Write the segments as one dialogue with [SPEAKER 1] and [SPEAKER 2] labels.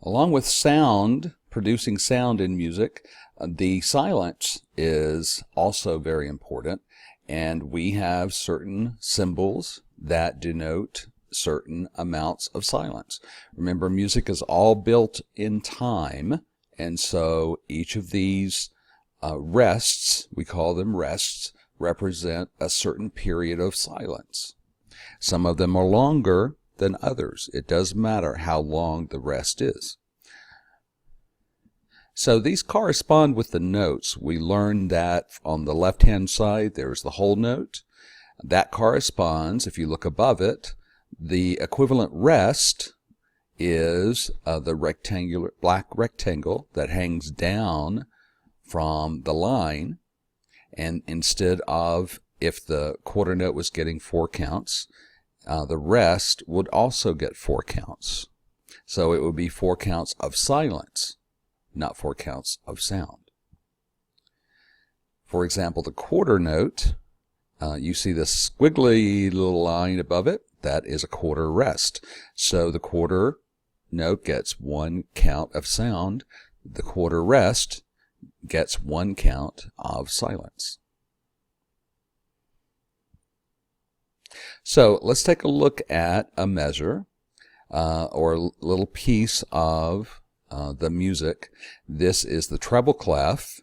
[SPEAKER 1] Along with sound, producing sound in music, the silence is also very important, and we have certain symbols that denote certain amounts of silence. Remember, music is all built in time, and so each of these rests, we call them rests, represent a certain period of silence. Some of them are longer than others. It does matter how long the rest is. So these correspond with the notes. We learned that on the left-hand side there's the whole note. That corresponds, if you look above it, the equivalent rest is the rectangular black rectangle that hangs down from the line, and instead of, if the quarter note was getting 4 counts, the rest would also get 4 counts. So it would be 4 counts of silence, not 4 counts of sound. For example, the quarter note, you see this squiggly little line above it, that is a quarter rest. So the quarter note gets 1 count of sound, the quarter rest gets 1 count of silence. So let's take a look at a measure or a little piece of the music. This is the treble clef,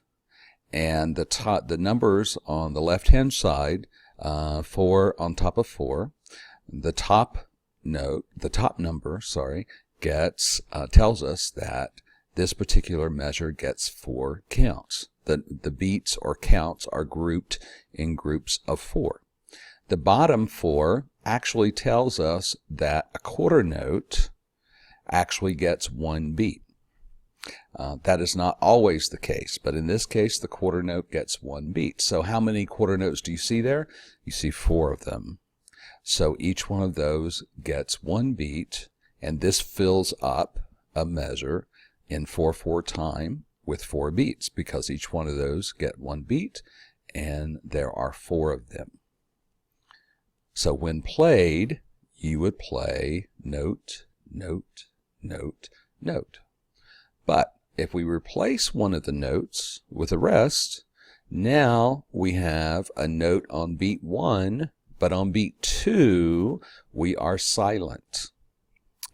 [SPEAKER 1] and the numbers on the left-hand side, 4 on top of 4. The top number, gets tells us that this particular measure gets 4 counts. The beats or counts are grouped in groups of 4. The bottom 4 actually tells us that a quarter note actually gets 1 beat. That is not always the case, but in this case the quarter note gets 1 beat. So how many quarter notes do you see there? You see 4 of them. So each one of those gets 1 beat, and this fills up a measure in 4/4 time with 4 beats, because each one of those get 1 beat, and there are 4 of them. So when played, you would play note, note, note, note. But if we replace one of the notes with a rest, now we have a note on beat 1, but on beat 2 we are silent.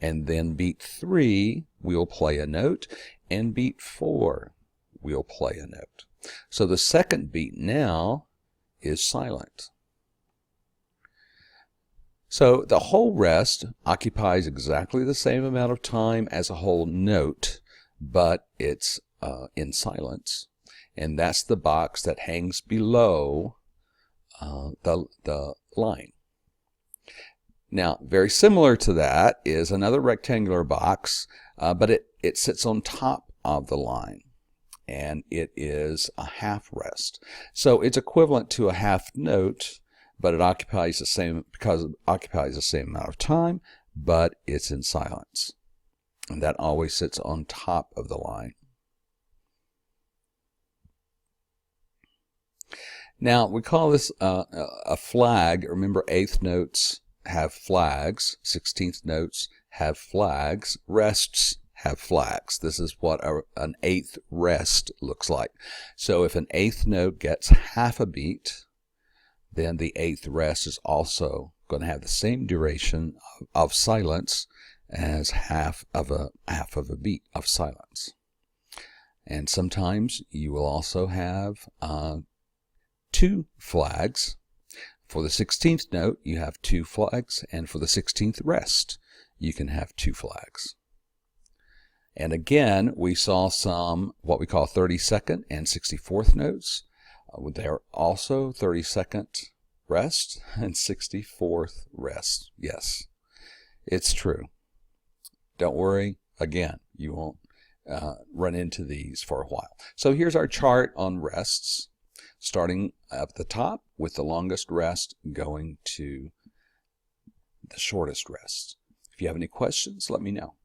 [SPEAKER 1] And then beat 3 we'll play a note, and beat 4 we'll play a note. So the second beat now is silent. So the whole rest occupies exactly the same amount of time as a whole note, but it's in silence, and that's the box that hangs below the line. Now, very similar to that is another rectangular box, but it sits on top of the line, and it is a half rest. So it's equivalent to a half note, but it occupies the same, because it occupies the same amount of time, but it's in silence. And that always sits on top of the line. Now, we call this a flag. Remember, eighth notes have flags, 16th notes have flags, rests have flags. This is what an eighth rest looks like. So if an eighth note gets half a beat, then the eighth rest is also going to have the same duration of silence as half of a beat of silence. And sometimes you will also have 2 flags. For the 16th note you have 2 flags, and for the 16th rest you can have 2 flags. And again, we saw some what we call 32nd and 64th notes. They are also 32nd rest and 64th rest. Yes, it's true. Don't worry, again, you won't run into these for a while. So here's our chart on rests, starting at the top with the longest rest going to the shortest rest. If you have any questions, let me know.